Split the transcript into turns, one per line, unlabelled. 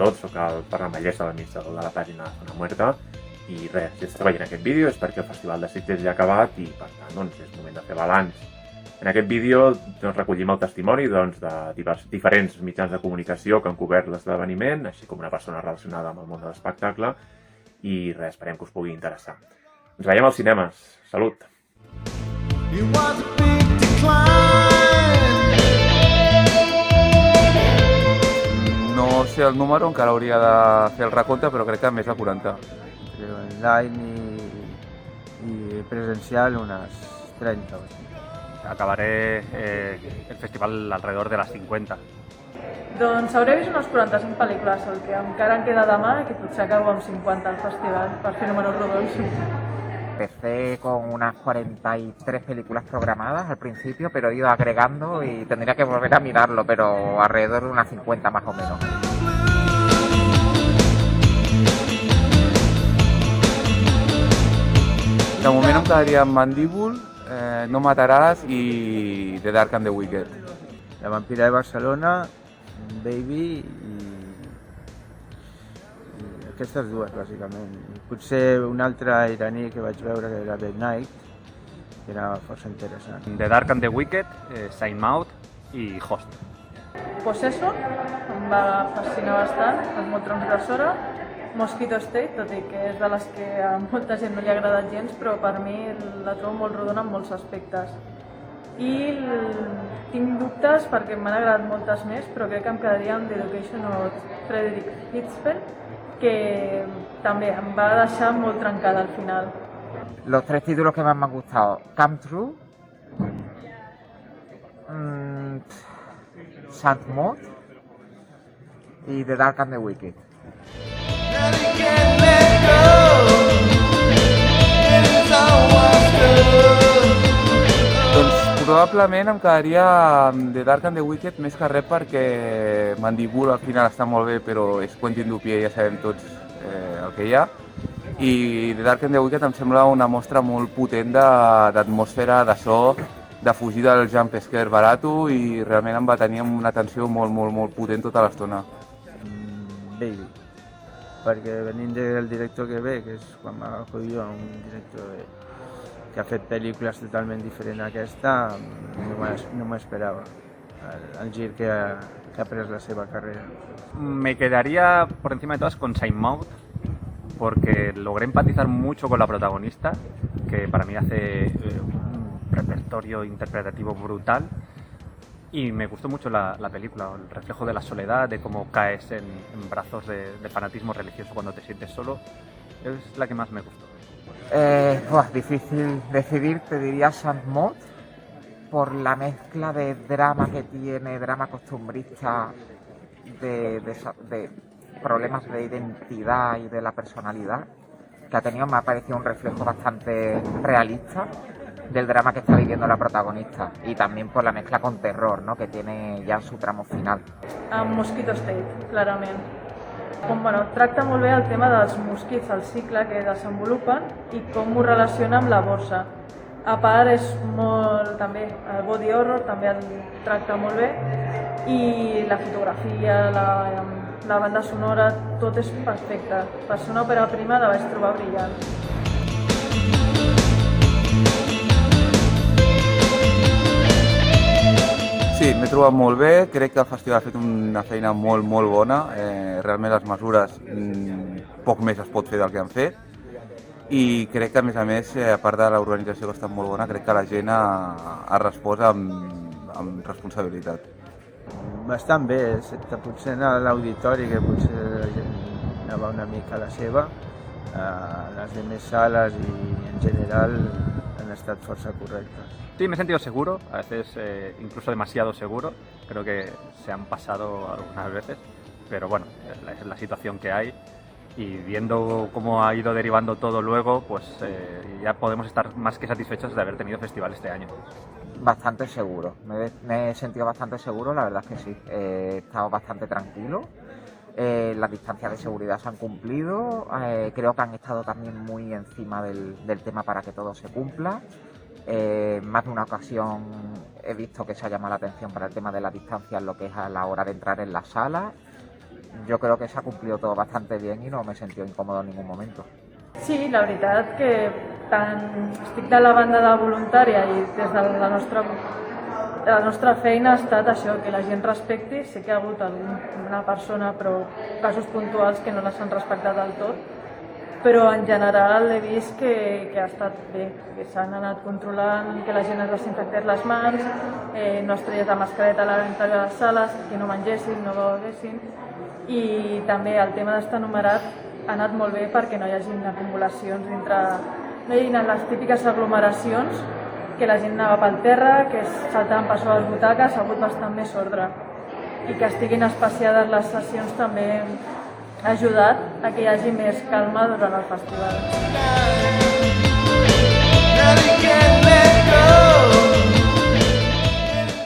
tot, soc el Ferran Vallès, l'administrador de la pàgina Zona Muerta, i res, si esteu veient aquest vídeo és perquè el Festival de Sitges ja ha acabat i per tant doncs, és moment de fer balanç. En aquest vídeo doncs, recollim el testimoni doncs, de diferents mitjans de comunicació que han cobert l'esdeveniment, així com una persona relacionada amb el món de l'espectacle, i res, esperem que us pugui interessar. Ens veiem als cinemes. Salut!
No sé el número, encara hauria de fer el recompte, però crec que més de 40.
Online y presencial unas 30 o así.
Acabaré el festival alrededor de las 50.
Doncs hauré vist unes 45 pel·lícules, el que encara em queda demà i que potser acabo amb 50 al festival, per fer números rodons.
Empecé con unas 43 películas programadas al principio, pero he ido agregando y tendría que volver a mirarlo, pero alrededor de unas 50 más o menos.
De moment em quedaria amb Mandíbul, No mataràs i The Dark and the Wicked.
La vampira de Barcelona, Baby i aquestes dues, bàsicament. Potser una altra iraní que vaig veure, que era The Night, que era força interessant.
The Dark and the Wicked, Saint Maud i Host.
Possesso, em va fascinar bastant, és molt transgressora. Mosquito State, tot i que és de les que a molta gent no li ha agradat gens, però per mi la trobo molt rodona en molts aspectes. I tinc dubtes perquè m'han agradat moltes més, però crec que em quedaria amb The Education of Frederick Hitzfeld, que també em va deixar molt trencada al final.
Los tres títulos que más me han gustado: Come True, Saint Maud y The Dark and the Wicked.
Doncs probablement em quedaria amb The Dark and the Wicked més que res perquè Mandíbul al final està molt bé, però és Quentin Dupieux, ja sabem tots el que hi ha. I The Dark and the Wicked em sembla una mostra molt potent d'atmosfera, de so, de fugir del jump scare barato, i realment em va tenir amb una tensió molt potent tota l'estona.
Baby, perquè venint del director que ve, que és quan m'agafo jo, un director que ha fet pel·lícules totalment diferents a aquesta, no m'esperava el gir que ha pres la seva carrera.
Me quedaría por encima de todas con Saint Maud, porque logré empatizar mucho con la protagonista, que para mí hace un repertorio interpretativo brutal, y me gustó mucho la película, el reflejo de la soledad, de cómo caes en brazos de fanatismo religioso cuando te sientes solo. Es la que más me gustó.
Difícil decidir, te diría Saint Maud, por la mezcla de drama que tiene, drama costumbrista, de problemas de identidad y de la personalidad que ha tenido. Me ha parecido un reflejo bastante realista del drama que está viviendo la protagonista, y también por la mezcla con terror, ¿no?, que tiene ya en su tramo final.
Amb Mosquito State, clarament. Tracta molt bé el tema dels mosquits, el cicle que desenvolupen i com ho relaciona amb la borsa. A part és molt, també, el body horror també el tracta molt bé, i la fotografia, la banda sonora, tot és perfecte. Per ser una òpera prima la vaig trobar brillant.
Sí, m'he trobat molt bé, crec que el festival ha fet una feina molt bona, realment les mesures poc més es pot fer del que han fet, i crec que a més, a part de l'organització que ha estat molt bona, crec que la gent ha respost amb responsabilitat.
Bastant bé, excepte potser a l'auditori, que potser la gent anava una mica a la seva. Les demés sales i en general han estat força correctes.
Sí, me he sentido seguro, a veces incluso demasiado seguro. Creo que se han pasado algunas veces, pero bueno, es la situación que hay, y viendo cómo ha ido derivando todo luego, pues ya podemos estar más que satisfechos de haber tenido festival este año.
Bastante seguro, me he sentido bastante seguro, la verdad es que sí. He estado bastante tranquilo, las distancias de seguridad se han cumplido, creo que han estado también muy encima del tema para que todo se cumpla. Más de una ocasión he visto que se ha llamado la atención para el tema de la distancia en lo que es a la hora de entrar en la sala, yo creo que se ha cumplido todo bastante bien y no me he sentido incómodo en ningún momento.
Sí, la veritat que tant estic de la banda de voluntària i des de la nostra feina ha estat això, que la gent respecti. Sé que hi ha hagut alguna persona, però casos puntuals que no les han respectat del tot, però en general he vist que ha estat bé, que s'han anat controlant, que la gent es desinfectés les mans, no es traies la mascareta a l'interior de les sales, que no mengessin, no beguessin, i també el tema d'estar numerat ha anat molt bé perquè no hi hagi acumulacions dintre, no hi hagi les típiques aglomeracions, que la gent anava pel terra, que saltaven per sobre les butaques, ha hagut bastant més ordre. I que estiguin espaciades les sessions també ha ajudat a que hi hagi més calma durant el festival.